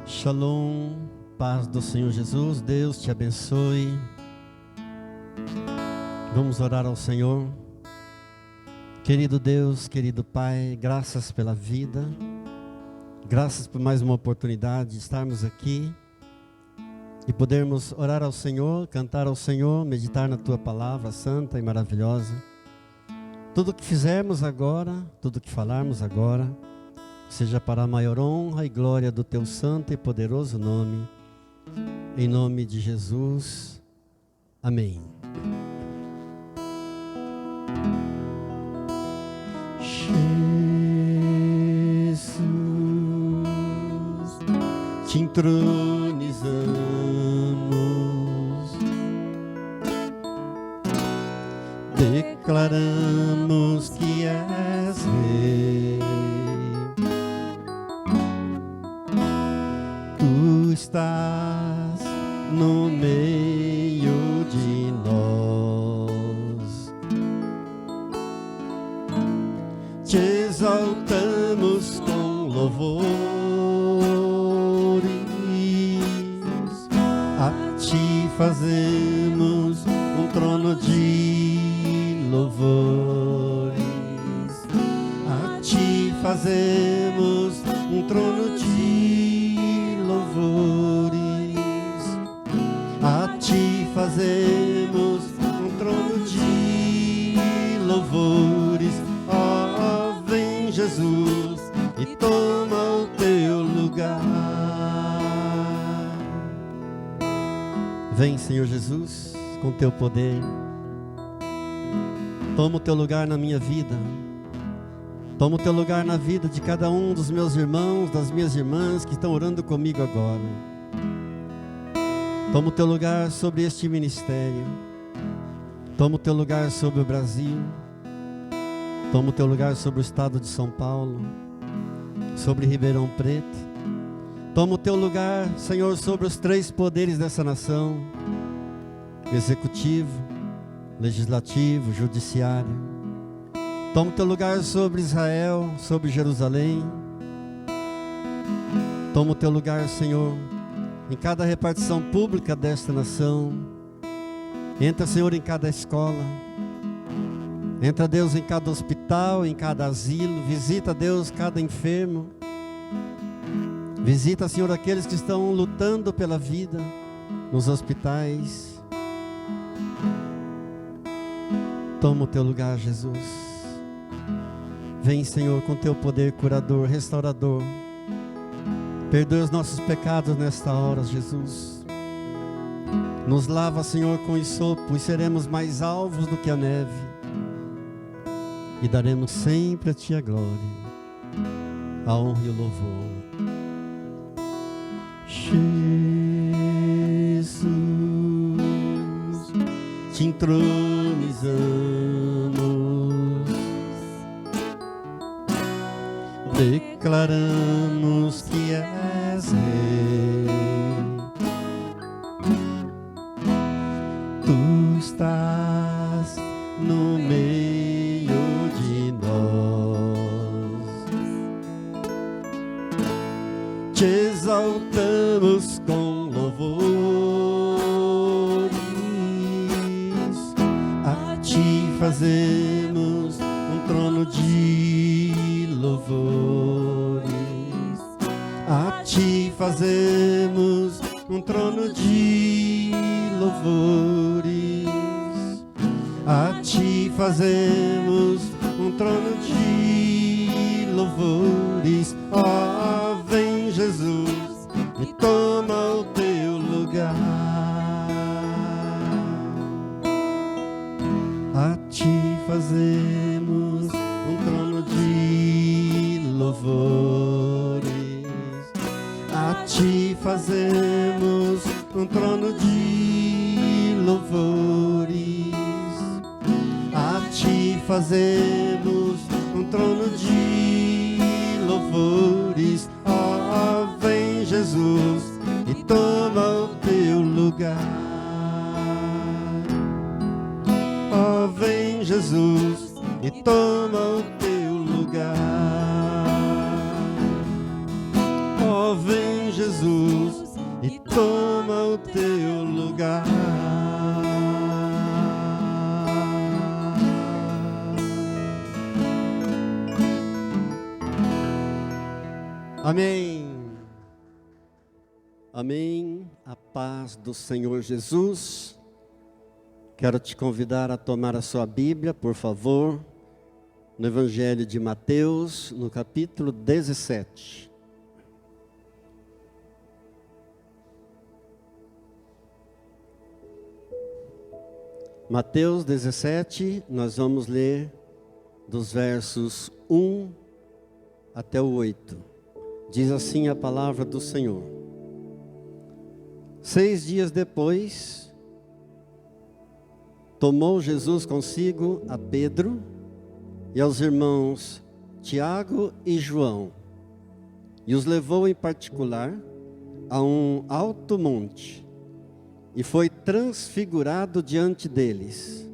Shalom, paz do Senhor Jesus, Deus te abençoe. Vamos orar ao Senhor. Querido Deus, querido Pai, graças pela vida, graças por mais uma oportunidade de estarmos aqui e podermos orar ao Senhor, cantar ao Senhor, meditar na Tua palavra santa e maravilhosa. Tudo que fizermos agora, tudo que falarmos agora, seja para a maior honra e glória do Teu santo e poderoso nome, em nome de Jesus, amém. Jesus, te entronizamos, declaramos que és Rei. Tu estás no meio de nós, te exaltamos com louvores, a ti fazemos um trono de louvores, a ti fazemos um trono de louvores, a ti fazemos um trono de louvores. Ó, vem Jesus e toma o teu lugar. Vem, Senhor Jesus, com teu poder. Toma o teu lugar na minha vida. Toma o teu lugar na vida de cada um dos meus irmãos, das minhas irmãs que estão orando comigo agora. Toma o teu lugar sobre este ministério. Toma o teu lugar sobre o Brasil. Toma o teu lugar sobre o estado de São Paulo, sobre Ribeirão Preto. Toma o teu lugar, Senhor, sobre os três poderes dessa nação: executivo, legislativo, judiciário. Toma o teu lugar sobre Israel, sobre Jerusalém. Toma o teu lugar, Senhor, em cada repartição pública desta nação. Entra, Senhor, em cada escola. Entra, Deus, em cada hospital, em cada asilo. Visita, Deus, cada enfermo. Visita, Senhor, aqueles que estão lutando pela vida nos hospitais. Toma o teu lugar, Jesus. Vem, Senhor, com teu poder curador, restaurador. Perdoa os nossos pecados nesta hora, Jesus. Nos lava, Senhor, com hisopo e seremos mais alvos do que a neve. E daremos sempre a Ti a glória, a honra e o louvor. Jesus, te entronizamos, declaramos que és Rei. Tu estás no meio de nós, te exaltamos com louvores, a ti fazemos um trono de louvores, a ti fazemos um trono de louvores, a ti fazemos um trono de louvores. Ó, vem Jesus e toma o teu lugar. A ti fazemos um trono de louvores, a ti fazemos um trono de louvores, a ti fazemos um trono de louvores. Ó, vem Jesus e toma o teu lugar. Ó, vem Jesus e toma o teu lugar. vem Jesus e toma o teu lugar. Amém. Amém. A paz do Senhor Jesus. Quero te convidar a tomar a sua Bíblia, por favor, no Evangelho de Mateus, no capítulo 17. Mateus 17, nós vamos ler dos versos 1 até o 8. Diz assim a palavra do Senhor. 6 dias depois, tomou Jesus consigo a Pedro e aos irmãos Tiago e João, e os levou em particular a um alto monte, e foi transfigurado diante deles.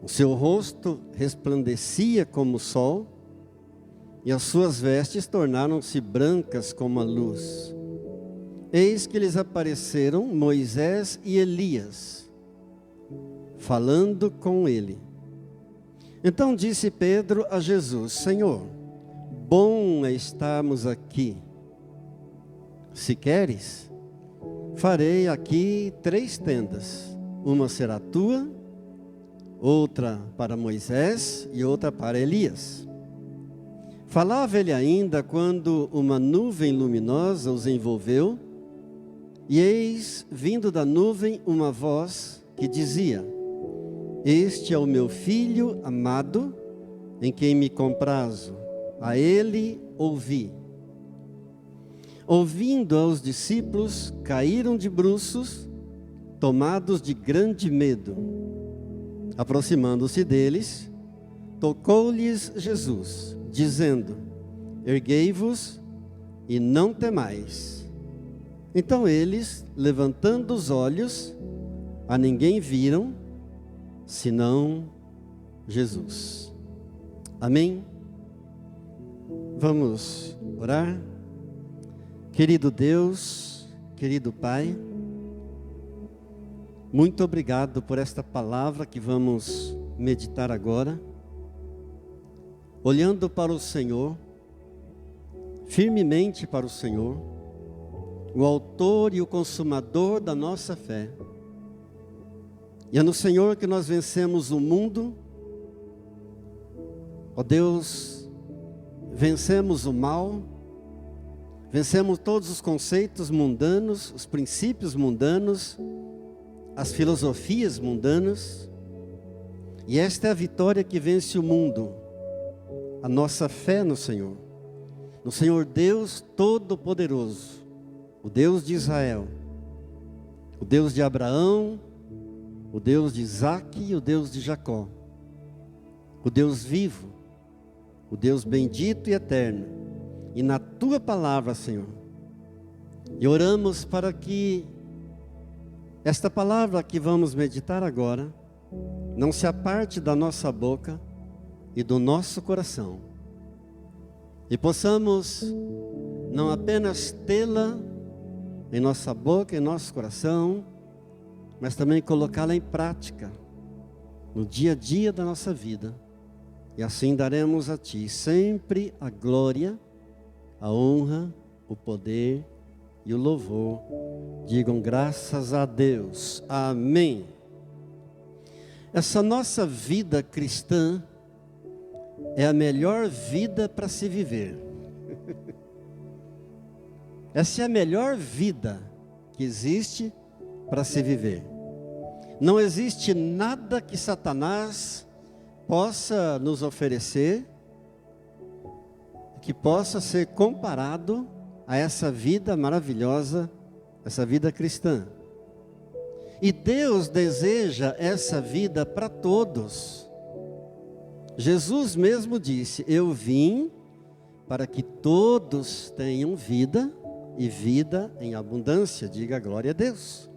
O seu rosto resplandecia como o sol, e as suas vestes tornaram-se brancas como a luz. Eis que lhes apareceram Moisés e Elias, falando com ele. Então disse Pedro a Jesus: Senhor, bom é estarmos aqui. Se queres, farei aqui 3 tendas. Uma será tua, outra para Moisés e outra para Elias. Falava ele ainda quando uma nuvem luminosa os envolveu, e eis, vindo da nuvem, uma voz que dizia: Este é o meu filho amado, em quem me comprazo, a ele ouvi. Ouvindo aos discípulos, caíram de bruços, tomados de grande medo. Aproximando-se deles, tocou-lhes Jesus, dizendo: Erguei-vos e não temais. Então eles, levantando os olhos, a ninguém viram, senão Jesus. Amém? Vamos orar? Querido Deus, querido Pai, muito obrigado por esta palavra que vamos meditar agora. Olhando para o Senhor, firmemente para o Senhor, o autor e o consumador da nossa fé. E é no Senhor que nós vencemos o mundo. Ó Deus, vencemos o mal, vencemos todos os conceitos mundanos, os princípios mundanos, as filosofias mundanas. E esta é a vitória que vence o mundo, a nossa fé no Senhor Deus Todo-Poderoso, o Deus de Israel, o Deus de Abraão, o Deus de Isaque e o Deus de Jacó, o Deus vivo, o Deus bendito e eterno. E na Tua palavra, Senhor, e oramos para que esta palavra que vamos meditar agora não se aparte da nossa boca e do nosso coração, e possamos não apenas tê-la em nossa boca, em nosso coração, mas também colocá-la em prática no dia a dia da nossa vida. E assim daremos a Ti sempre a glória, a honra, o poder e o louvor. Digam graças a Deus. Amém. Essa nossa vida cristã é a melhor vida para se viver. Essa é a melhor vida que existe para se viver. Não existe nada que Satanás possa nos oferecer que possa ser comparado a essa vida maravilhosa, essa vida cristã. E Deus deseja essa vida para todos. Jesus mesmo disse: Eu vim para que todos tenham vida e vida em abundância. Diga glória a Deus.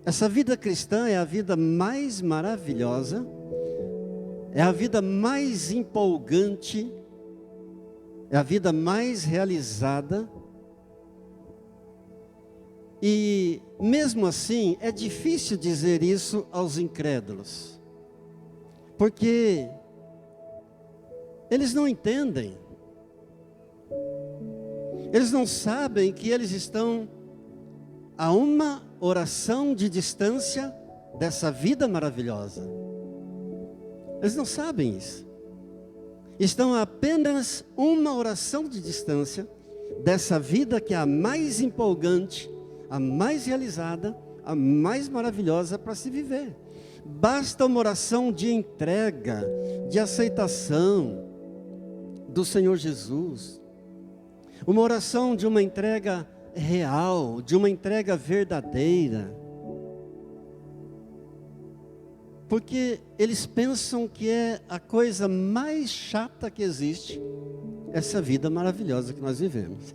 Essa vida cristã é a vida mais maravilhosa, é a vida mais empolgante, é a vida mais realizada E mesmo assim, é difícil dizer isso aos incrédulos, porque eles não entendem, eles não sabem que eles estão a uma oração de distância dessa vida maravilhosa. Eles não sabem isso. Estão a apenas uma oração de distância dessa vida que é a mais empolgante, a mais realizada, a mais maravilhosa para se viver. Basta uma oração de entrega, de aceitação do Senhor Jesus. Uma oração de uma entrega real, de uma entrega verdadeira. Porque eles pensam que é a coisa mais chata que existe, essa vida maravilhosa que nós vivemos.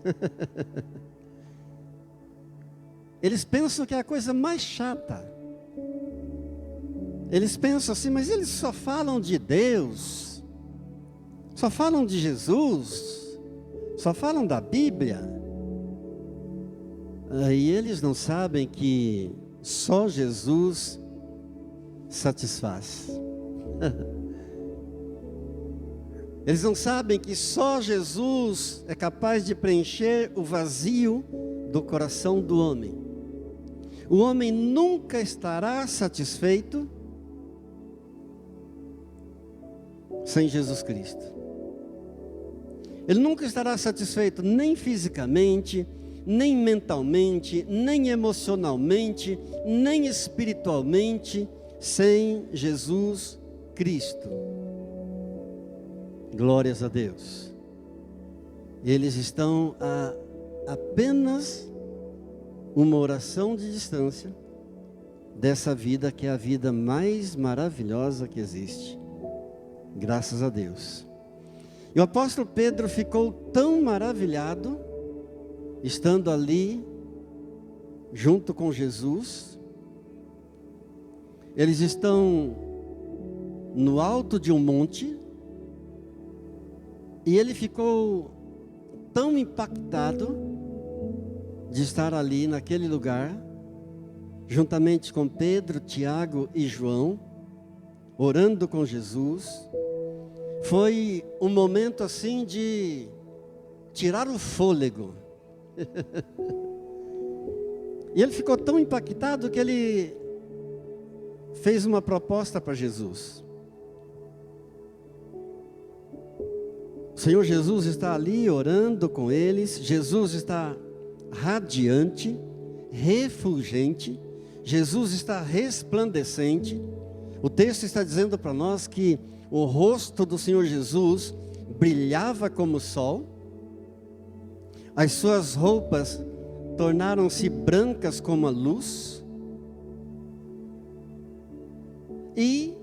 Eles pensam que é a coisa mais chata. Eles pensam assim, mas eles só falam de Deus, só falam de Jesus, só falam da Bíblia. E eles não sabem que só Jesus satisfaz. Eles não sabem que só Jesus é capaz de preencher o vazio do coração do homem. O homem nunca estará satisfeito sem Jesus Cristo. Ele nunca estará satisfeito nem fisicamente, nem mentalmente, nem emocionalmente, nem espiritualmente, sem Jesus Cristo. Glórias a Deus. Eles estão a apenas uma oração de distância dessa vida que é a vida mais maravilhosa que existe. Graças a Deus. E o apóstolo Pedro ficou tão maravilhado, estando ali, junto com Jesus. Eles estão no alto de um monte, e ele ficou tão impactado de estar ali naquele lugar, juntamente com Pedro, Tiago e João, orando com Jesus. Foi um momento assim de tirar o fôlego. E ele ficou tão impactado que ele fez uma proposta para Jesus. O Senhor Jesus está ali orando com eles. Jesus está radiante, refulgente. Jesus está resplandecente. O texto está dizendo para nós que o rosto do Senhor Jesus brilhava como o sol. As suas roupas tornaram-se brancas como a luz. E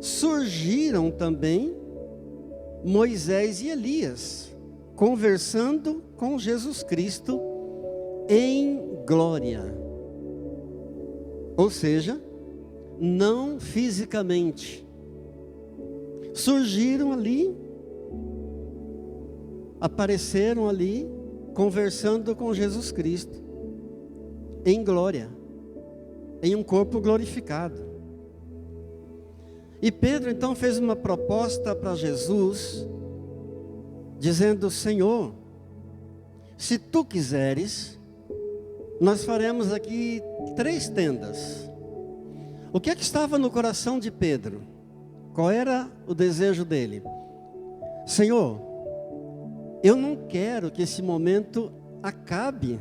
surgiram também Moisés e Elias, conversando com Jesus Cristo em glória. Ou seja, não fisicamente. Surgiram ali, apareceram ali, conversando com Jesus Cristo, em glória, em um corpo glorificado. E Pedro então fez uma proposta para Jesus, dizendo: Senhor, se tu quiseres, nós faremos aqui 3 tendas. O que é que estava no coração de Pedro? Qual era o desejo dele? Senhor, eu não quero que esse momento acabe.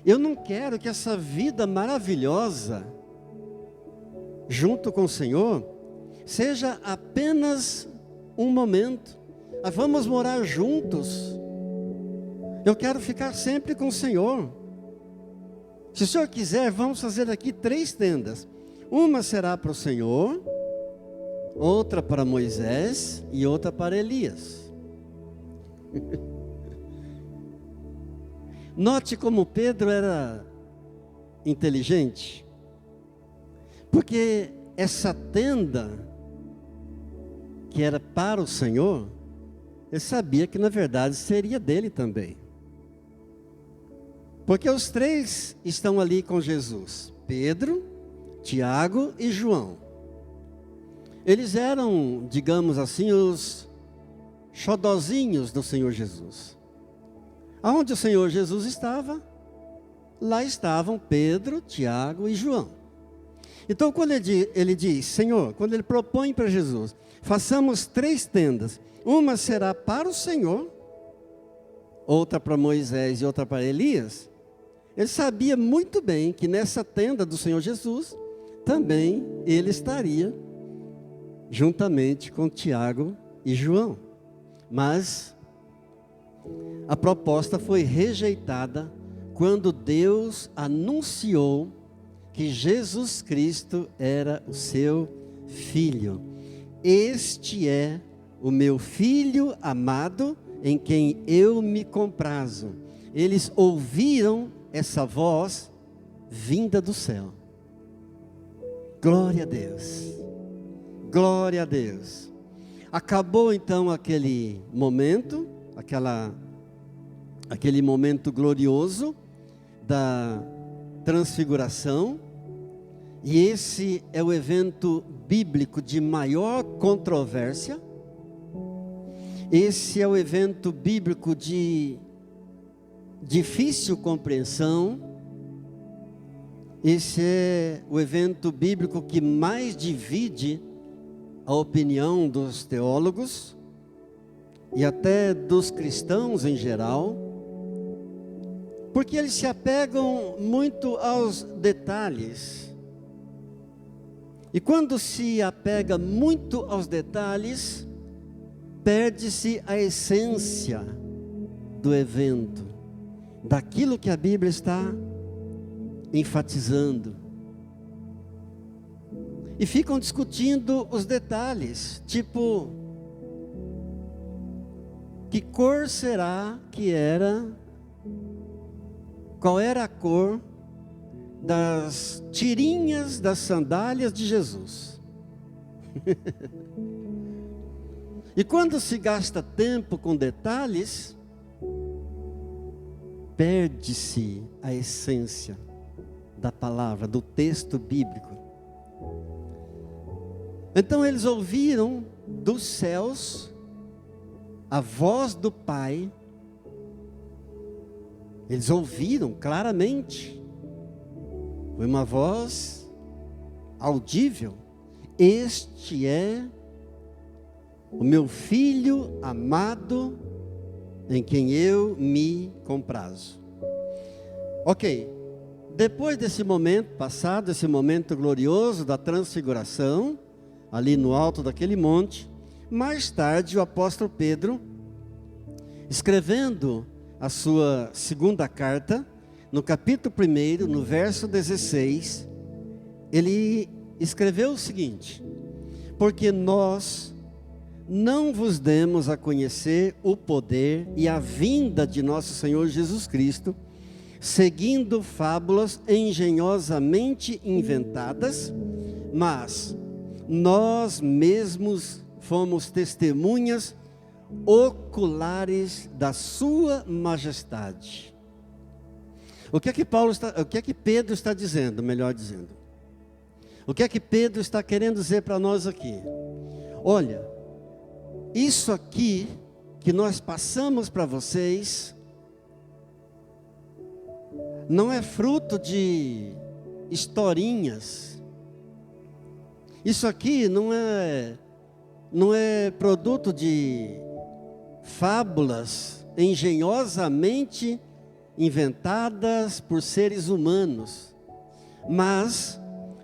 Eu não quero que essa vida maravilhosa, junto com o Senhor, seja apenas um momento. Vamos morar juntos. Eu quero ficar sempre com o Senhor. Se o Senhor quiser, vamos fazer aqui 3 tendas. Uma será para o Senhor, outra para Moisés e outra para Elias. Note como Pedro era inteligente, porque essa tenda que era para o Senhor, ele sabia que na verdade seria dele também. Porque os três estão ali com Jesus: Pedro, Tiago e João. Eles eram, digamos assim, os xodozinhos do Senhor Jesus. Aonde o Senhor Jesus estava, lá estavam Pedro, Tiago e João. Então, quando ele diz, Senhor, quando ele propõe para Jesus, façamos 3 tendas, uma será para o Senhor, outra para Moisés e outra para Elias, ele sabia muito bem que nessa tenda do Senhor Jesus, também ele estaria juntamente com Tiago e João. Mas a proposta foi rejeitada quando Deus anunciou que Jesus Cristo era o seu Filho. Este é o meu Filho amado, em quem eu me comprazo. Eles ouviram essa voz vinda do céu. Glória a Deus. Glória a Deus. Acabou então aquele momento, aquele momento glorioso da transfiguração, e esse é o evento bíblico de maior controvérsia. Esse é o evento bíblico de difícil compreensão. Esse é o evento bíblico que mais divide a opinião dos teólogos e até dos cristãos em geral, porque eles se apegam muito aos detalhes. E quando se apega muito aos detalhes, perde-se a essência do evento, daquilo que a Bíblia está enfatizando. E ficam discutindo os detalhes, tipo, que cor será que era, qual era a cor das tirinhas das sandálias de Jesus. E quando se gasta tempo com detalhes, perde-se a essência da palavra, do texto bíblico. Então eles ouviram dos céus a voz do Pai. Eles ouviram claramente. Foi uma voz audível. Este é o meu Filho amado, em quem eu me comprazo. Ok, depois desse momento passado, esse momento glorioso da transfiguração, ali no alto daquele monte, mais tarde o apóstolo Pedro, escrevendo a sua segunda carta, no capítulo 1, no verso 16, ele escreveu o seguinte: porque nós não vos demos a conhecer o poder e a vinda de nosso Senhor Jesus Cristo, seguindo fábulas engenhosamente inventadas, mas nós mesmos fomos testemunhas oculares da sua majestade. O que é que Pedro está dizendo, melhor dizendo? O que é que Pedro está querendo dizer para nós aqui? Olha, isso aqui que nós passamos para vocês não é fruto de historinhas. Isso aqui não é produto de fábulas engenhosamente inventadas por seres humanos, mas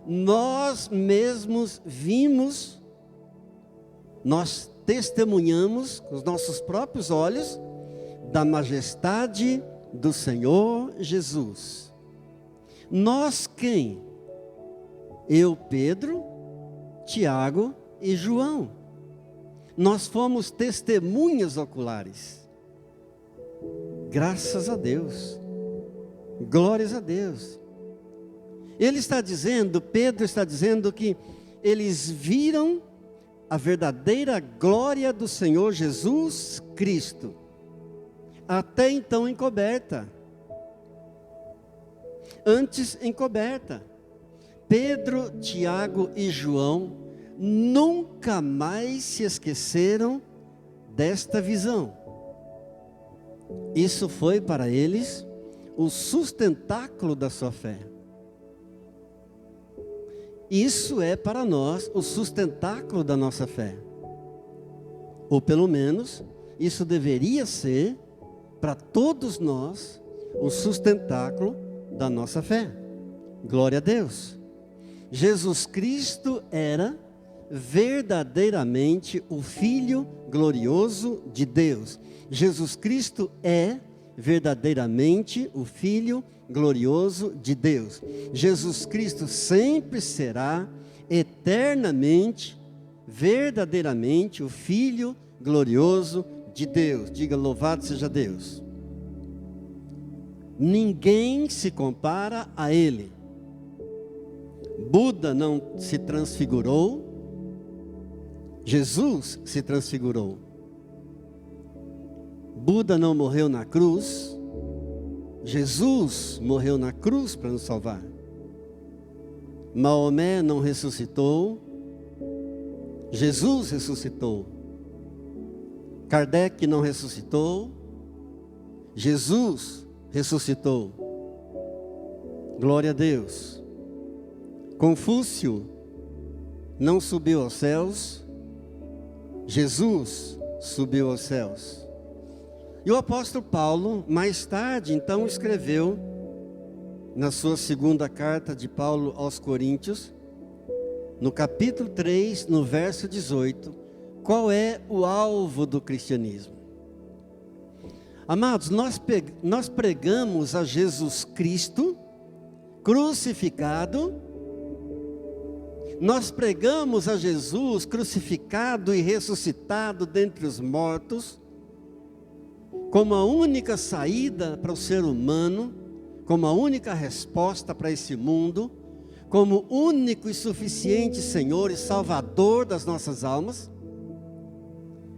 nós mesmos vimos, nós testemunhamos com os nossos próprios olhos da majestade do Senhor Jesus. Nós quem? Eu, Pedro, Tiago e João. Nós fomos testemunhas oculares. Graças a Deus. Glórias a Deus. Ele está dizendo, Pedro está dizendo que eles viram a verdadeira glória do Senhor Jesus Cristo, até então encoberta. antes encoberta. Pedro, Tiago e João nunca mais se esqueceram desta visão. Isso foi para eles o sustentáculo da sua fé. Isso é para nós o sustentáculo da nossa fé. Ou pelo menos, isso deveria ser para todos nós o sustentáculo da nossa fé. Glória a Deus. Jesus Cristo era verdadeiramente o Filho glorioso de Deus. Jesus Cristo é verdadeiramente o Filho glorioso de Deus. Jesus Cristo sempre será eternamente, verdadeiramente o Filho glorioso de Deus. Diga: louvado seja Deus. Ninguém se compara a Ele. Buda não se transfigurou, Jesus se transfigurou. Buda não morreu na cruz, Jesus morreu na cruz para nos salvar. Maomé não ressuscitou, Jesus ressuscitou. Kardec não ressuscitou, Jesus ressuscitou. Glória a Deus. Confúcio não subiu aos céus, Jesus subiu aos céus. E o apóstolo Paulo, mais tarde, então, escreveu, na sua segunda carta de Paulo aos Coríntios, no capítulo 3, no verso 18, qual é o alvo do cristianismo? Amados, nós pregamos a Jesus Cristo crucificado. Nós pregamos a Jesus crucificado e ressuscitado dentre os mortos, como a única saída para o ser humano, como a única resposta para esse mundo, como único e suficiente Senhor e Salvador das nossas almas.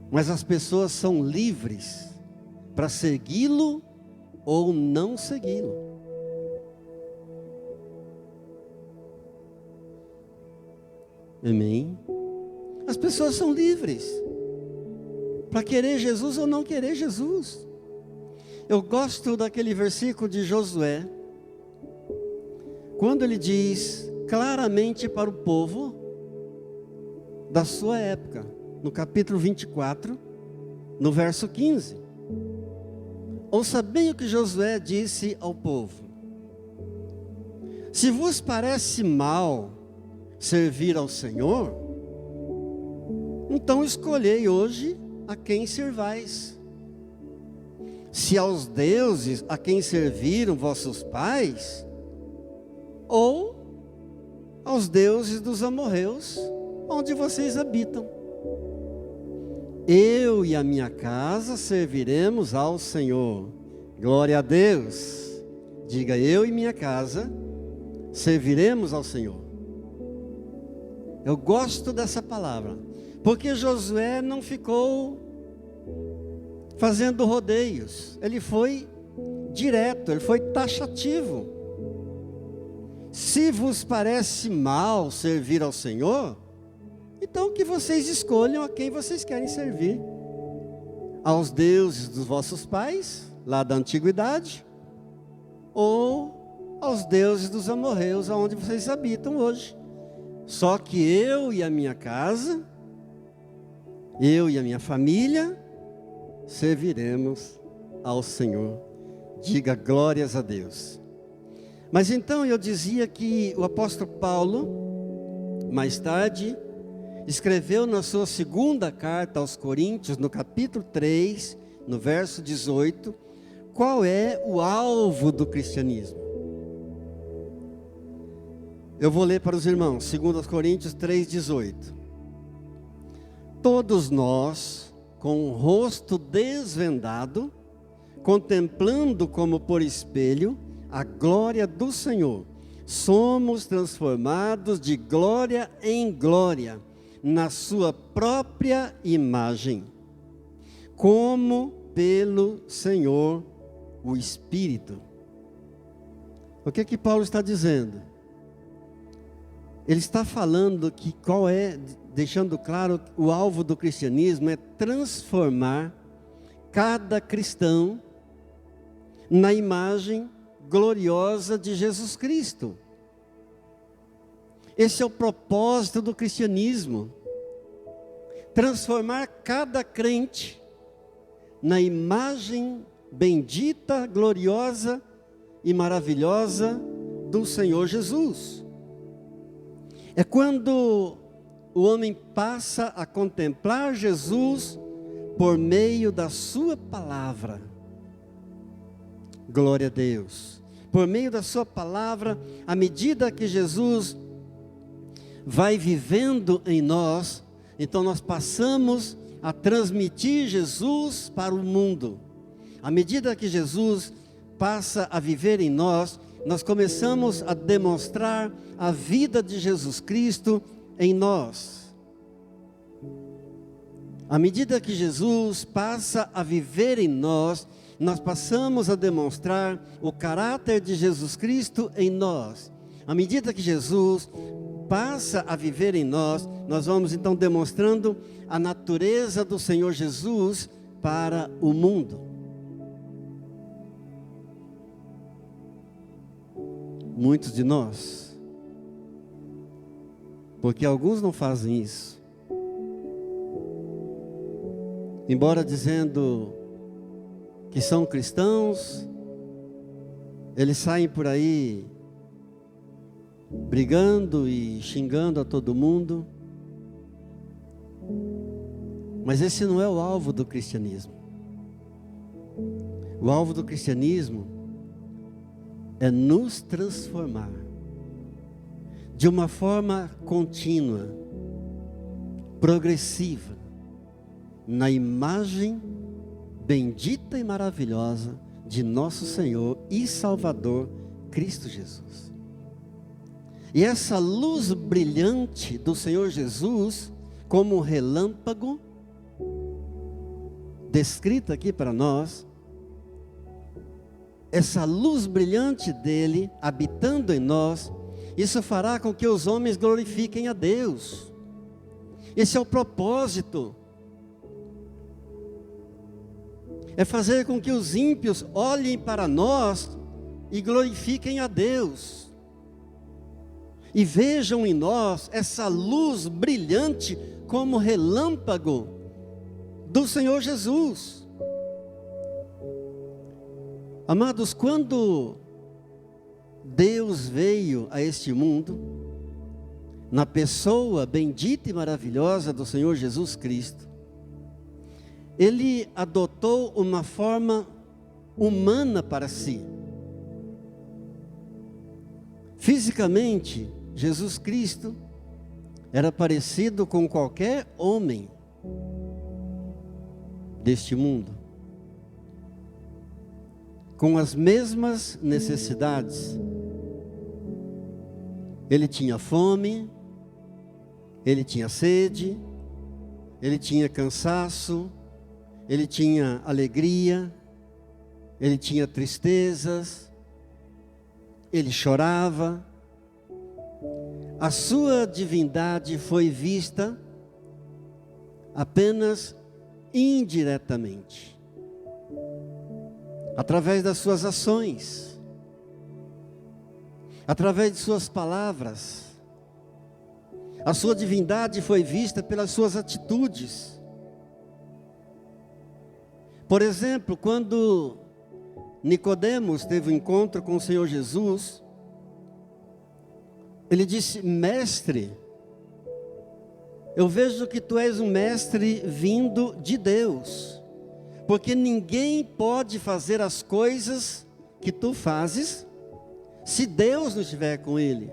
Mas as pessoas são livres para segui-lo ou não segui-lo. Amém? As pessoas são livres para querer Jesus ou não querer Jesus. Eu gosto daquele versículo de Josué, quando ele diz claramente para o povo da sua época, no capítulo 24, no verso 15. Ouça bem o que Josué disse ao povo: se vos parece mal servir ao Senhor, então escolhei hoje a quem servais. Se aos deuses a quem serviram vossos pais, ou aos deuses dos amorreus, onde vocês habitam. Eu e a minha casa serviremos ao Senhor. Glória a Deus. Diga: eu e minha casa serviremos ao Senhor. Eu gosto dessa palavra, porque Josué não ficou fazendo rodeios, ele foi direto, ele foi taxativo. Se vos parece mal servir ao Senhor, então que vocês escolham a quem vocês querem servir: aos deuses dos vossos pais, lá da antiguidade, ou aos deuses dos amorreus, aonde vocês habitam hoje. Só que eu e a minha casa, eu e a minha família, serviremos ao Senhor. Diga glórias a Deus. Mas então eu dizia que o apóstolo Paulo, mais tarde, escreveu na sua segunda carta aos Coríntios, no capítulo 3, no verso 18, qual é o alvo do cristianismo. Eu vou ler para os irmãos, 2 Coríntios 3,18. Todos nós, com o rosto desvendado, contemplando como por espelho a glória do Senhor, somos transformados de glória em glória, na sua própria imagem, como pelo Senhor o Espírito. O que Paulo está dizendo? Ele está falando que deixando claro, o alvo do cristianismo é transformar cada cristão na imagem gloriosa de Jesus Cristo. Esse é o propósito do cristianismo. Transformar cada crente na imagem bendita, gloriosa e maravilhosa do Senhor Jesus. É quando o homem passa a contemplar Jesus por meio da sua palavra. Glória a Deus. Por meio da sua palavra, à medida que Jesus vai vivendo em nós, então nós passamos a transmitir Jesus para o mundo. À medida que Jesus passa a viver em nós, nós começamos a demonstrar a vida de Jesus Cristo em nós. À medida que Jesus passa a viver em nós, nós passamos a demonstrar o caráter de Jesus Cristo em nós. À medida que Jesus passa a viver em nós, nós vamos então demonstrando a natureza do Senhor Jesus para o mundo. Muitos de nós, porque alguns não fazem isso, embora dizendo que são cristãos, eles saem por aí brigando e xingando a todo mundo, mas esse não é o alvo do cristianismo. O alvo do cristianismo é nos transformar de uma forma contínua, progressiva, na imagem bendita e maravilhosa de nosso Senhor e Salvador Cristo Jesus. E essa luz brilhante do Senhor Jesus, como um relâmpago, descrita aqui para nós, essa luz brilhante dele habitando em nós, isso fará com que os homens glorifiquem a Deus. Esse é o propósito. É fazer com que os ímpios olhem para nós e glorifiquem a Deus. E vejam em nós essa luz brilhante como relâmpago do Senhor Jesus. Amados, quando Deus veio a este mundo, na pessoa bendita e maravilhosa do Senhor Jesus Cristo, Ele adotou uma forma humana para si. Fisicamente, Jesus Cristo era parecido com qualquer homem deste mundo, com as mesmas necessidades. Ele tinha fome, ele tinha sede, ele tinha cansaço, ele tinha alegria, ele tinha tristezas, ele chorava. A sua divindade foi vista apenas indiretamente, através das suas ações, através de suas palavras. A sua divindade foi vista pelas suas atitudes. Por exemplo, quando Nicodemos teve um encontro com o Senhor Jesus, ele disse: mestre, eu vejo que tu és um mestre vindo de Deus, porque ninguém pode fazer as coisas que tu fazes, se Deus não estiver com ele.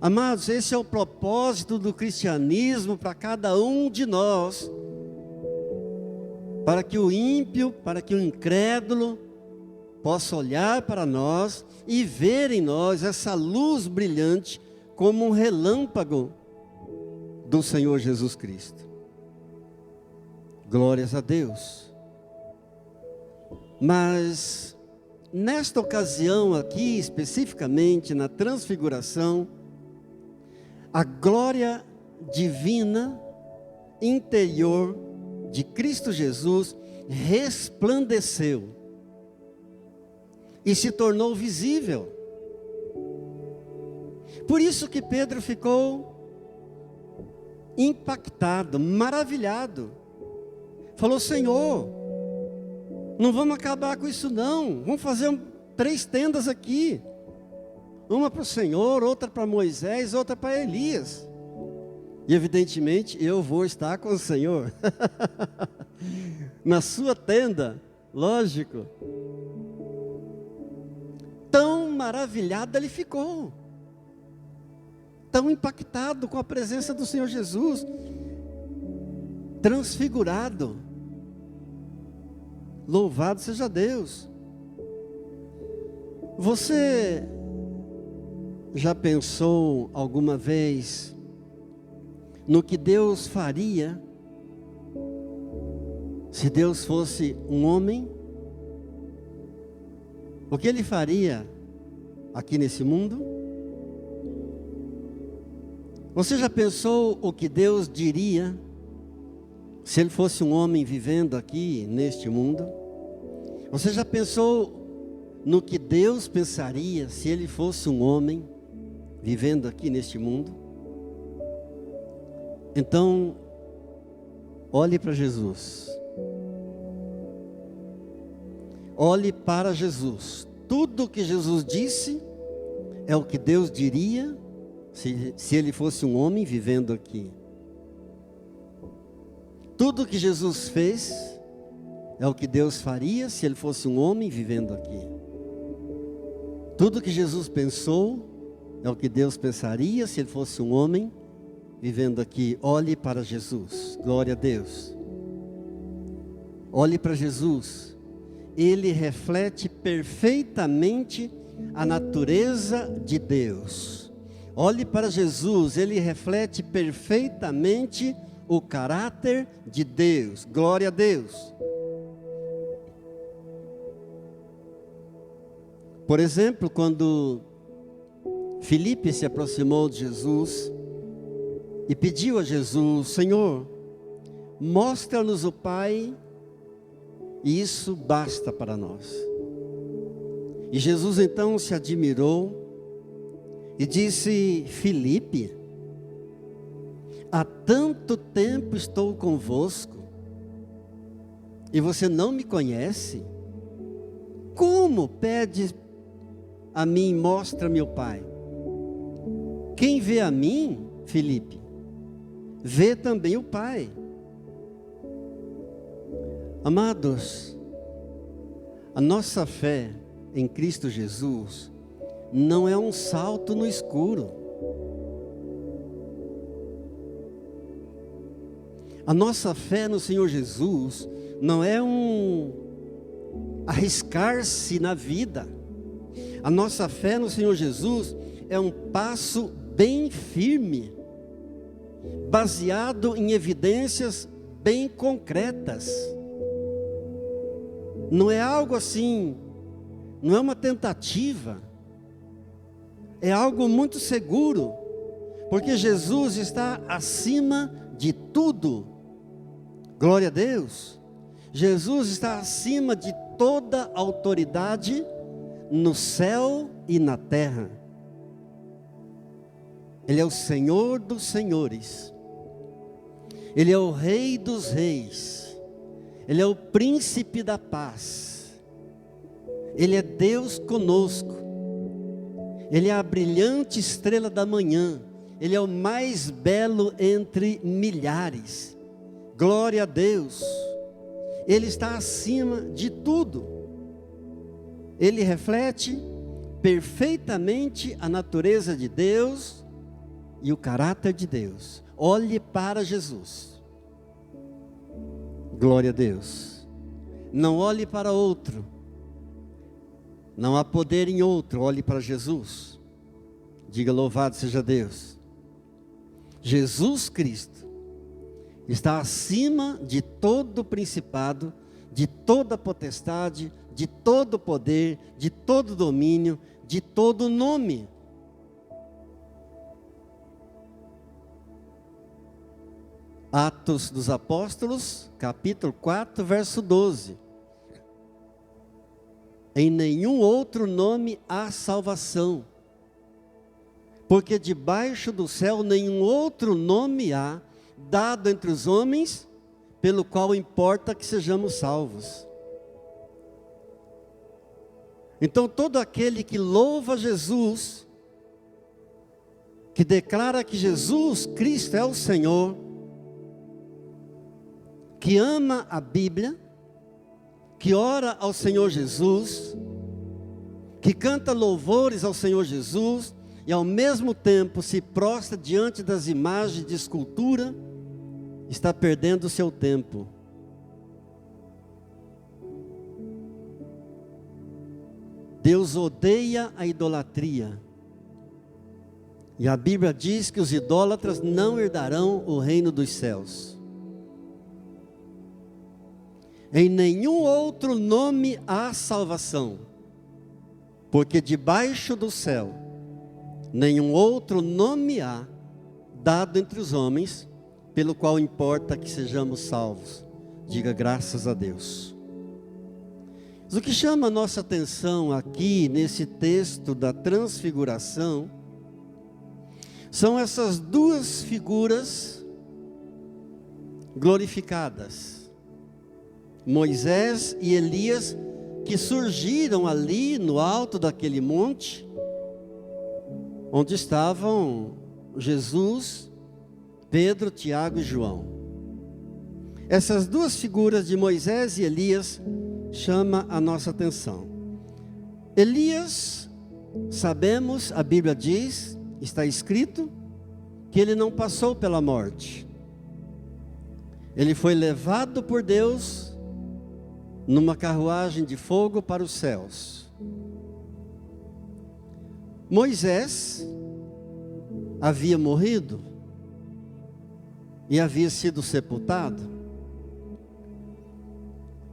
Amados, esse é o propósito do cristianismo para cada um de nós, para que o ímpio, para que o incrédulo possa olhar para nós e ver em nós essa luz brilhante como um relâmpago do Senhor Jesus Cristo. Glórias a Deus. Mas nesta ocasião aqui, especificamente na transfiguração, a glória divina interior de Cristo Jesus resplandeceu e se tornou visível. Por isso que Pedro ficou impactado, maravilhado. Falou: Senhor, não vamos acabar com isso não. Vamos fazer 3 tendas aqui. Uma para o Senhor, outra para Moisés, outra para Elias. E evidentemente eu vou estar com o Senhor. Na sua tenda, lógico. Tão maravilhado ele ficou. Tão impactado com a presença do Senhor Jesus. Transfigurado. Louvado seja Deus. Você já pensou alguma vez no que Deus faria se Deus fosse um homem? O que Ele faria aqui nesse mundo? Você já pensou o que Deus diria se Ele fosse um homem vivendo aqui neste mundo? Você já pensou no que Deus pensaria se Ele fosse um homem vivendo aqui neste mundo? Então, olhe para Jesus. Olhe para Jesus. Tudo que Jesus disse é o que Deus diria se Ele fosse um homem vivendo aqui. Tudo que Jesus fez é o que Deus faria se Ele fosse um homem vivendo aqui. Tudo que Jesus pensou é o que Deus pensaria se Ele fosse um homem vivendo aqui. Olhe para Jesus. Glória a Deus. Olhe para Jesus. Ele reflete perfeitamente a natureza de Deus. Olhe para Jesus. Ele reflete perfeitamente o caráter de Deus. Glória a Deus. Por exemplo, quando Filipe se aproximou de Jesus e pediu a Jesus: Senhor, mostra-nos o Pai, e isso basta para nós. E Jesus então se admirou e disse: Filipe, há tanto tempo estou convosco e você não me conhece? Como pede a mim, mostra-me o Pai? Quem vê a mim, Filipe, vê também o Pai. Amados, a nossa fé em Cristo Jesus não é um salto no escuro. A nossa fé no Senhor Jesus não é um arriscar-se na vida. A nossa fé no Senhor Jesus é um passo bem firme, baseado em evidências bem concretas. Não é algo assim, não é uma tentativa, é algo muito seguro, porque Jesus está acima de tudo. Glória a Deus. Jesus está acima de toda autoridade no céu e na terra. Ele é o Senhor dos senhores. Ele é o Rei dos reis. Ele é o príncipe da paz. Ele é Deus conosco. Ele é a brilhante estrela da manhã. Ele é o mais belo entre milhares. Glória a Deus. Ele está acima de tudo. Ele reflete perfeitamente a natureza de Deus e o caráter de Deus. Olhe para Jesus. Glória a Deus. Não olhe para outro. Não há poder em outro. Olhe para Jesus. Diga: louvado seja Deus. Jesus Cristo está acima de todo principado, de toda potestade, de todo poder, de todo domínio, de todo nome. Atos dos Apóstolos, capítulo 4, verso 12. Em nenhum outro nome há salvação, porque debaixo do céu nenhum outro nome há, dado entre os homens, pelo qual importa que sejamos salvos. Então todo aquele que louva Jesus, que declara que Jesus Cristo é o Senhor, que ama a Bíblia, que ora ao Senhor Jesus, que canta louvores ao Senhor Jesus, e ao mesmo tempo se prostra diante das imagens de escultura, está perdendo o seu tempo. Deus odeia a idolatria. E a Bíblia diz que os idólatras não herdarão o reino dos céus. Em nenhum outro nome há salvação, porque debaixo do céu nenhum outro nome há, dado entre os homens, pelo qual importa que sejamos salvos. Diga graças a Deus. Mas o que chama a nossa atenção aqui, nesse texto da transfiguração, são essas duas figuras glorificadas. Moisés e Elias, que surgiram ali no alto daquele monte, onde estavam Jesus, Pedro, Tiago e João. Essas duas figuras de Moisés e Elias chamam a nossa atenção. Elias, sabemos, a Bíblia diz, está escrito, que ele não passou pela morte. Ele foi levado por Deus numa carruagem de fogo para os céus. Moisés havia morrido e havia sido sepultado.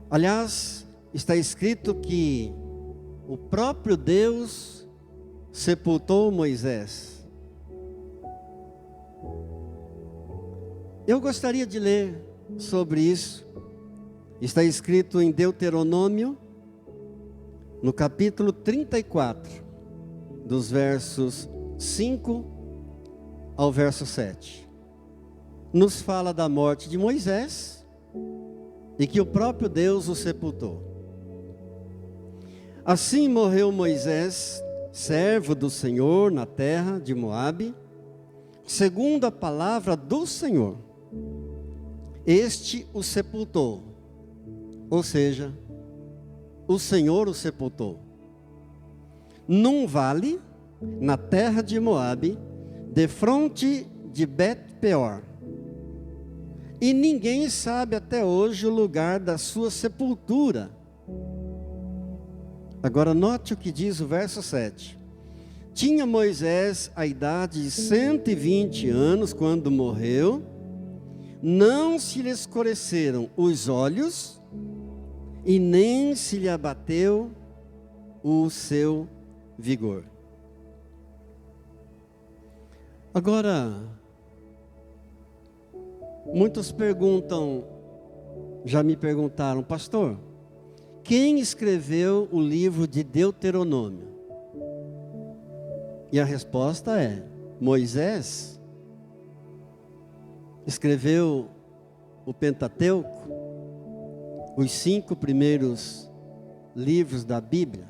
Aliás, está escrito que o próprio Deus sepultou Moisés. Eu gostaria de ler sobre isso. Está escrito em Deuteronômio, no capítulo 34, dos versos 5 ao verso 7. Nos fala da morte de Moisés e que o próprio Deus o sepultou. Assim morreu Moisés, servo do Senhor, na terra de Moabe, segundo a palavra do Senhor. Este o sepultou, ou seja, o Senhor o sepultou, num vale, na terra de Moabe, defronte de Bet-peor. E ninguém sabe até hoje o lugar da sua sepultura. Agora note o que diz o verso 7. Tinha Moisés a idade de 120 anos quando morreu, não se lhe escureceram os olhos, e nem se lhe abateu o seu vigor. Agora, muitos perguntam, já me perguntaram, pastor, quem escreveu o livro de Deuteronômio? E a resposta é, Moisés escreveu o Pentateuco, os 5 primeiros livros da Bíblia.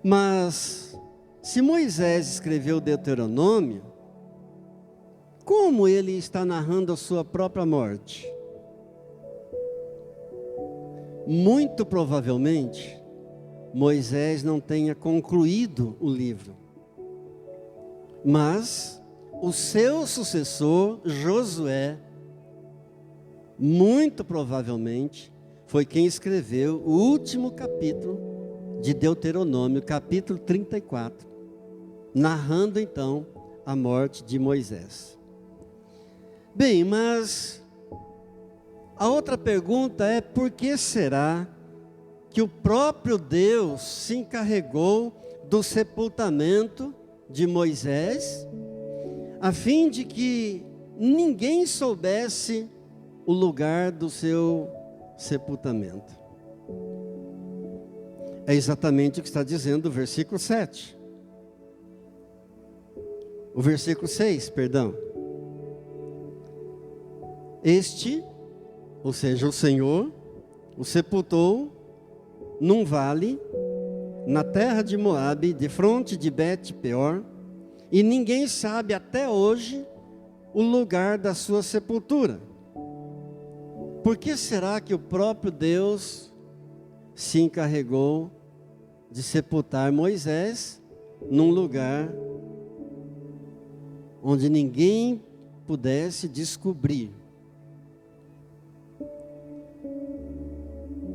Mas, se Moisés escreveu Deuteronômio, como ele está narrando a sua própria morte? Muito provavelmente, Moisés não tenha concluído o livro. Mas, o seu sucessor, Josué, muito provavelmente, foi quem escreveu o último capítulo de Deuteronômio, capítulo 34, narrando então a morte de Moisés. Bem, mas A outra pergunta é: por que será que o próprio Deus se encarregou do sepultamento de Moisés, a fim de que ninguém soubesse o lugar do seu sepultamento? É exatamente o que está dizendo o versículo 7. O versículo 6, perdão. Este, ou seja, o Senhor, o sepultou num vale, na terra de Moabe, defronte de Bet-peor, e ninguém sabe até hoje o lugar da sua sepultura. Por que será que o próprio Deus se encarregou de sepultar Moisés num lugar onde ninguém pudesse descobrir?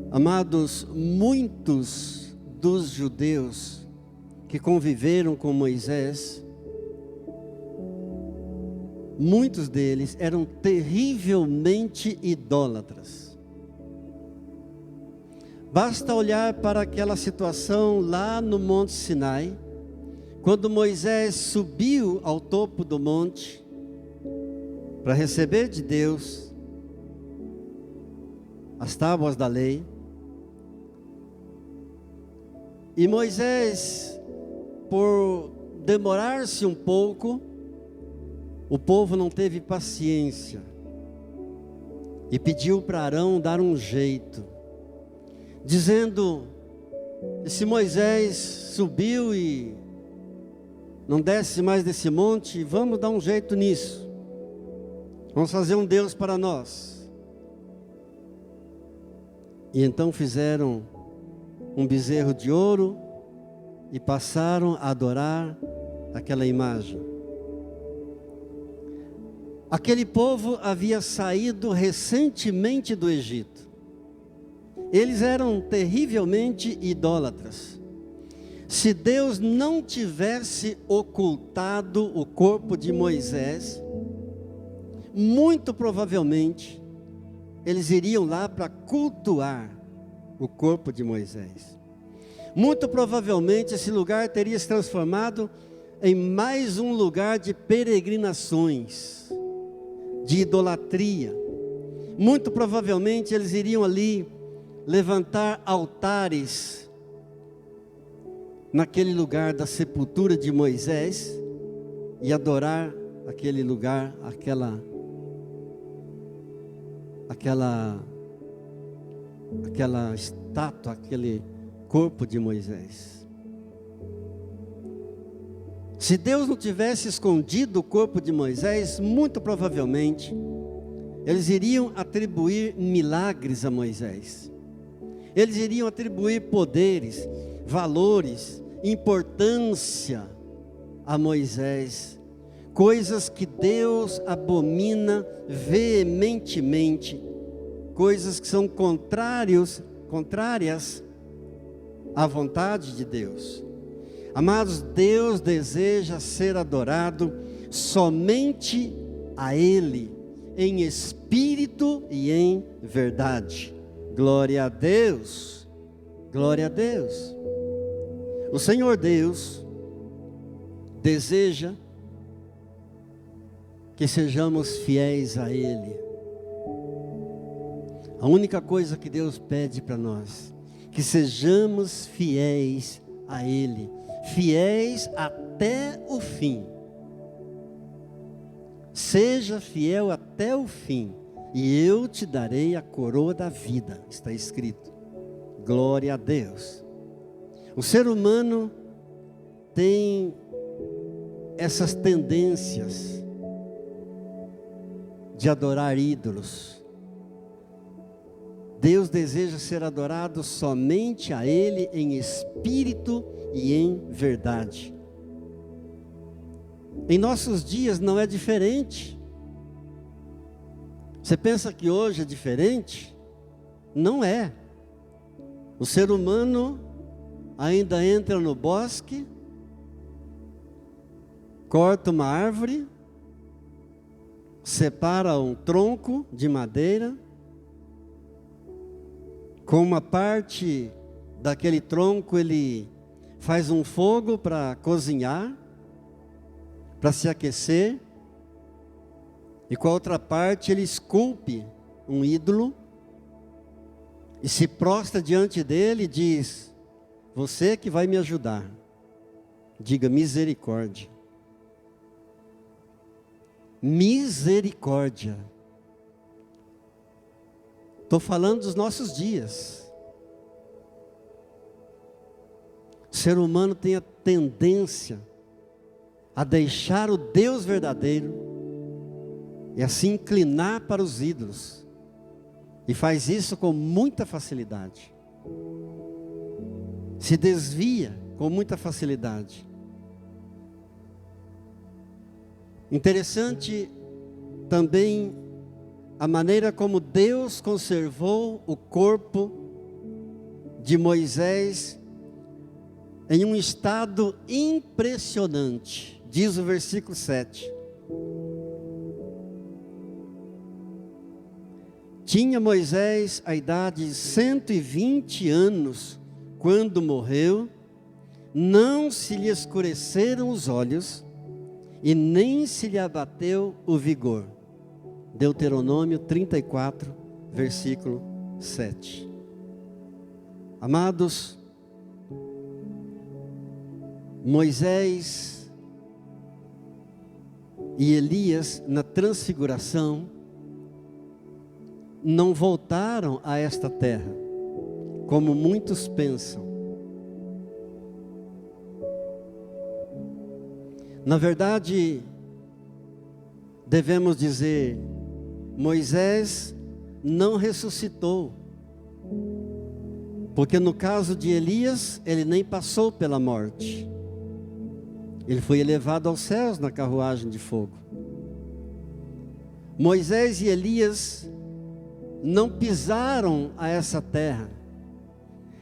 Amados, muitos dos judeus que conviveram com Moisés, muitos deles eram terrivelmente idólatras. Basta olhar para aquela situação lá no Monte Sinai, quando Moisés subiu ao topo do monte para receber de Deus as tábuas da lei. E Moisés, por demorar-se um pouco, o povo não teve paciência e pediu para Arão dar um jeito, dizendo: se Moisés subiu e não desce mais desse monte, vamos dar um jeito nisso, vamos fazer um Deus para nós. E então fizeram um bezerro de ouro e passaram a adorar aquela imagem. Aquele povo havia saído recentemente do Egito. Eles eram terrivelmente idólatras. Se Deus não tivesse ocultado o corpo de Moisés, muito provavelmente eles iriam lá para cultuar o corpo de Moisés. Muito provavelmente esse lugar teria se transformado em mais um lugar de peregrinações, de idolatria. Muito provavelmente eles iriam ali levantar altares naquele lugar da sepultura de Moisés e adorar aquele lugar, aquela estátua, aquele corpo de Moisés. Se Deus não tivesse escondido o corpo de Moisés, muito provavelmente eles iriam atribuir milagres a Moisés. Eles iriam atribuir poderes, valores, importância a Moisés, coisas que Deus abomina veementemente, coisas que são contrárias à vontade de Deus. Amados, Deus deseja ser adorado somente a Ele, em espírito e em verdade. Glória a Deus, glória a Deus. O Senhor Deus deseja que sejamos fiéis a Ele. A única coisa que Deus pede para nós, que sejamos fiéis a Ele, fiéis até o fim. Seja fiel até o fim, e eu te darei a coroa da vida, está escrito. Glória a Deus. O ser humano tem essas tendências de adorar ídolos. Deus deseja ser adorado somente a Ele em espírito e em verdade. Em nossos dias não é diferente. Você pensa que hoje é diferente? Não é. O ser humano ainda entra no bosque, corta uma árvore, separa um tronco de madeira, Com uma parte daquele tronco ele faz um fogo para cozinhar, para se aquecer, e com a outra parte ele esculpe um ídolo e se prostra diante dele e diz: você que vai me ajudar, diga misericórdia. Misericórdia. Estou falando dos nossos dias. O ser humano tem a tendência a deixar o Deus verdadeiro e a se inclinar para os ídolos. E faz isso com muita facilidade. Se desvia com muita facilidade. Interessante também a maneira como Deus conservou o corpo de Moisés em um estado impressionante. Diz o versículo 7. Tinha Moisés a idade de 120 anos quando morreu, não se lhe escureceram os olhos e nem se lhe abateu o vigor. Deuteronômio 34, versículo 7. Amados, Moisés e Elias na transfiguração não voltaram a esta terra, como muitos pensam. Na verdade, devemos dizer, Moisés não ressuscitou, porque no caso de Elias, ele nem passou pela morte. Ele foi elevado aos céus na carruagem de fogo. Moisés e Elias não pisaram a essa terra.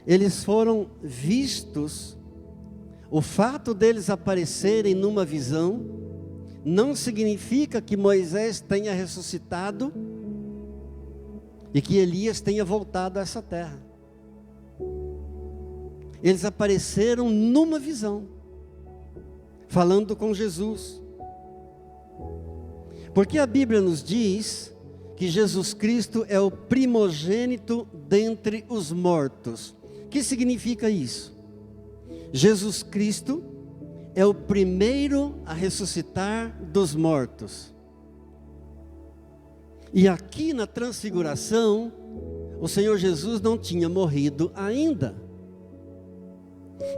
Eles foram vistos. O fato deles aparecerem numa visão não significa que Moisés tenha ressuscitado e que Elias tenha voltado a essa terra. Eles apareceram numa visão, falando com Jesus. Porque a Bíblia nos diz que Jesus Cristo é o primogênito dentre os mortos. O que significa isso? Jesus Cristo é o primeiro a ressuscitar dos mortos. E aqui na transfiguração, o Senhor Jesus não tinha morrido ainda.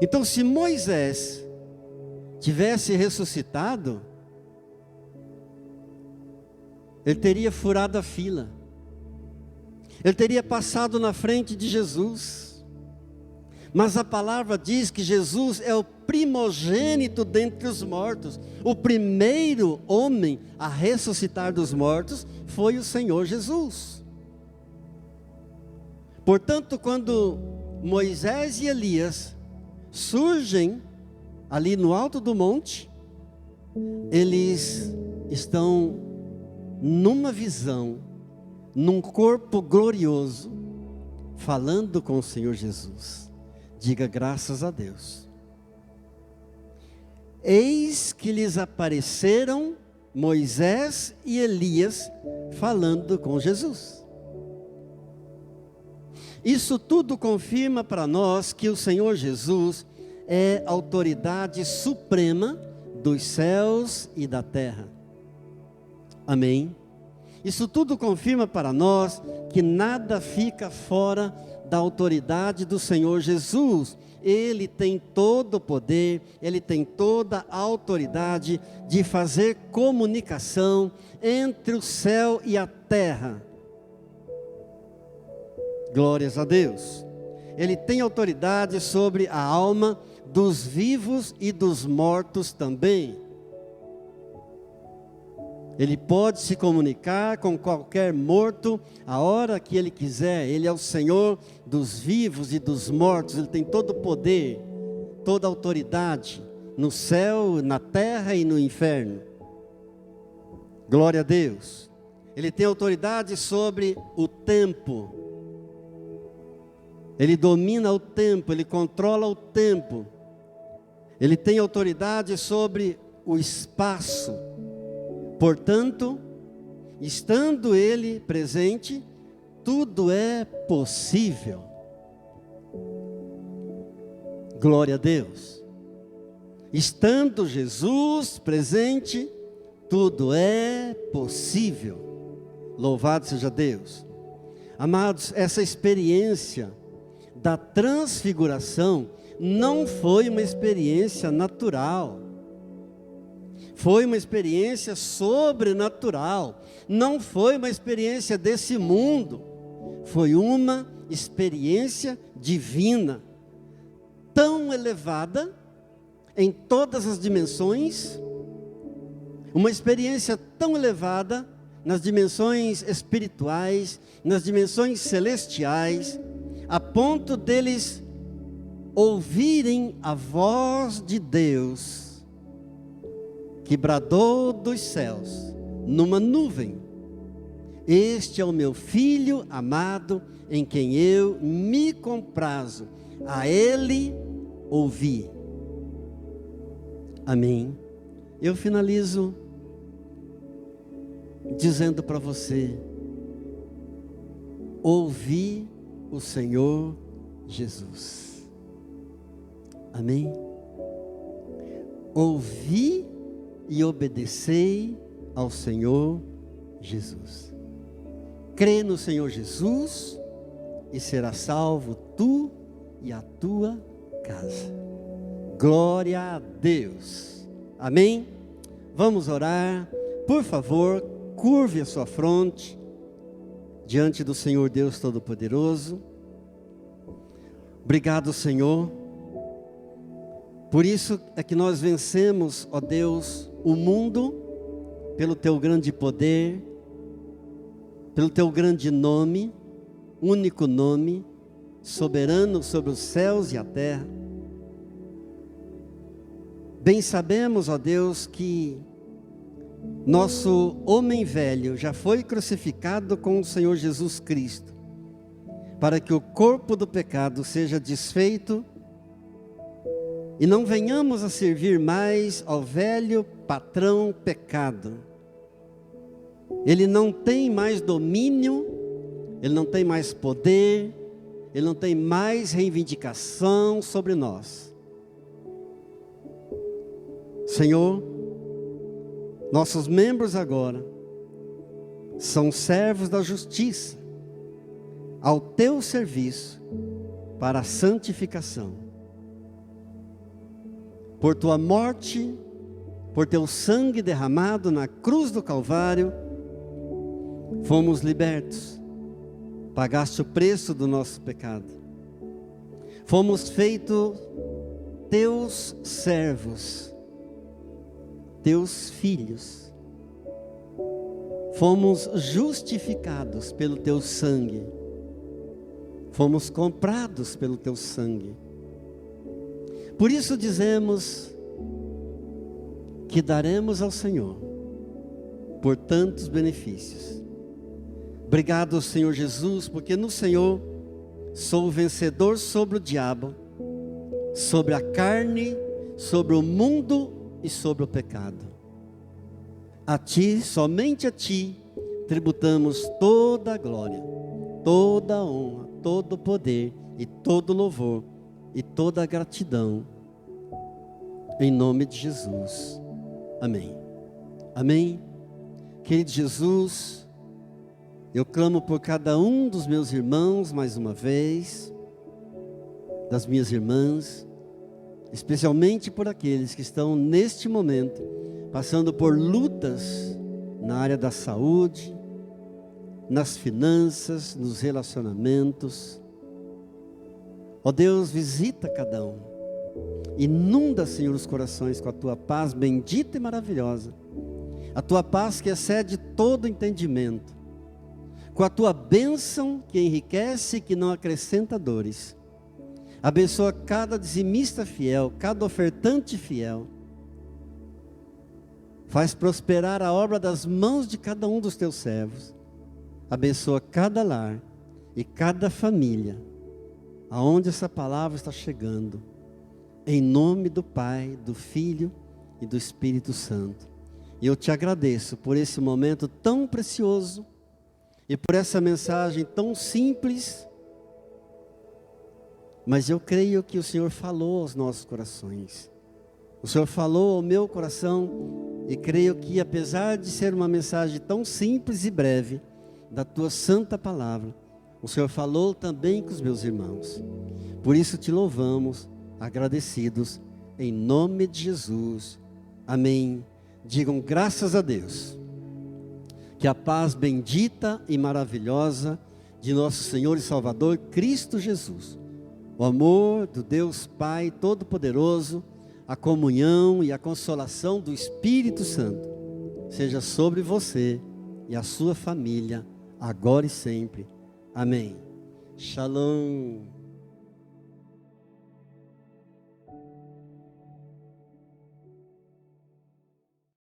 Então, se Moisés tivesse ressuscitado, ele teria furado a fila. Ele teria passado na frente de Jesus. Mas a palavra diz que Jesus é o primogênito dentre os mortos. O primeiro homem a ressuscitar dos mortos foi o Senhor Jesus. Portanto, quando Moisés e Elias surgem ali no alto do monte, eles estão numa visão, num corpo glorioso, falando com o Senhor Jesus. Diga graças a Deus. Eis que lhes apareceram Moisés e Elias falando com Jesus. Isso tudo confirma para nós que o Senhor Jesus é a autoridade suprema dos céus e da terra. Amém? Isso tudo confirma para nós que nada fica fora da autoridade do Senhor Jesus. Ele tem todo o poder, Ele tem toda a autoridade de fazer comunicação entre o céu e a terra. Glórias a Deus. Ele tem autoridade sobre a alma dos vivos e dos mortos também. Ele pode se comunicar com qualquer morto a hora que Ele quiser. Ele é o Senhor dos vivos e dos mortos. Ele tem todo o poder, toda a autoridade no céu, na terra e no inferno. Glória a Deus. Ele tem autoridade sobre o tempo. Ele domina o tempo, Ele controla o tempo. Ele tem autoridade sobre o espaço. Portanto, estando Ele presente, tudo é possível. Glória a Deus. Estando Jesus presente, tudo é possível. Louvado seja Deus. Amados, essa experiência da transfiguração não foi uma experiência natural. Foi uma experiência sobrenatural. Não foi uma experiência desse mundo. Foi uma experiência divina, tão elevada em todas as dimensões, uma experiência tão elevada nas dimensões espirituais, nas dimensões celestiais, a ponto deles ouvirem a voz de Deus, que bradou dos céus, numa nuvem: este é o meu filho amado, em quem eu me comprazo, a Ele ouvi. Amém. Eu finalizo dizendo para você: ouvi o Senhor Jesus. Amém. Ouvi e obedecei ao Senhor Jesus. Crê no Senhor Jesus e será salvo tu e a tua casa. Glória a Deus. Amém? Vamos orar. Por favor, curve a sua fronte diante do Senhor Deus Todo-Poderoso. Obrigado, Senhor. Por isso é que nós vencemos, ó Deus, o mundo pelo Teu grande poder, pelo Teu grande nome, único nome, soberano sobre os céus e a terra. Bem sabemos, ó Deus, que nosso homem velho já foi crucificado com o Senhor Jesus Cristo, para que o corpo do pecado seja desfeito e não venhamos a servir mais ao velho patrão pecado. Ele não tem mais domínio, ele não tem mais poder, ele não tem mais reivindicação sobre nós. Senhor, nossos membros agora são servos da justiça, ao Teu serviço, para a santificação. Por Tua morte, por Teu sangue derramado na cruz do Calvário, fomos libertos. Pagaste o preço do nosso pecado. Fomos feitos Teus servos, Teus filhos. Fomos justificados pelo Teu sangue. Fomos comprados pelo Teu sangue. Por isso dizemos que daremos ao Senhor por tantos benefícios. Obrigado, Senhor Jesus, porque no Senhor sou vencedor sobre o diabo, sobre a carne, sobre o mundo e sobre o pecado. A Ti, somente a Ti, tributamos toda a glória, toda a honra, todo o poder e todo o louvor e toda a gratidão, em nome de Jesus. Amém. Amém. Querido Jesus, eu clamo por cada um dos meus irmãos mais uma vez, das minhas irmãs, especialmente por aqueles que estão neste momento passando por lutas na área da saúde, nas finanças, nos relacionamentos. Ó Deus, visita cada um, inunda, Senhor, os corações com a Tua paz bendita e maravilhosa, a Tua paz que excede todo entendimento, com a Tua bênção que enriquece e que não acrescenta dores. Abençoa cada dizimista fiel, cada ofertante fiel. Faz prosperar a obra das mãos de cada um dos Teus servos. Abençoa cada lar e cada família, aonde essa palavra está chegando. Em nome do Pai, do Filho e do Espírito Santo. E eu te agradeço por esse momento tão precioso e por essa mensagem tão simples. Mas eu creio que o Senhor falou aos nossos corações. O Senhor falou ao meu coração e creio que, apesar de ser uma mensagem tão simples e breve, da tua santa palavra, o Senhor falou também com os meus irmãos. Por isso te louvamos, agradecidos, em nome de Jesus. Amém. Digam graças a Deus. Que a paz bendita e maravilhosa de nosso Senhor e Salvador Cristo Jesus, o amor do Deus Pai Todo-Poderoso, a comunhão e a consolação do Espírito Santo, seja sobre você e a sua família, agora e sempre. Amém. Shalom.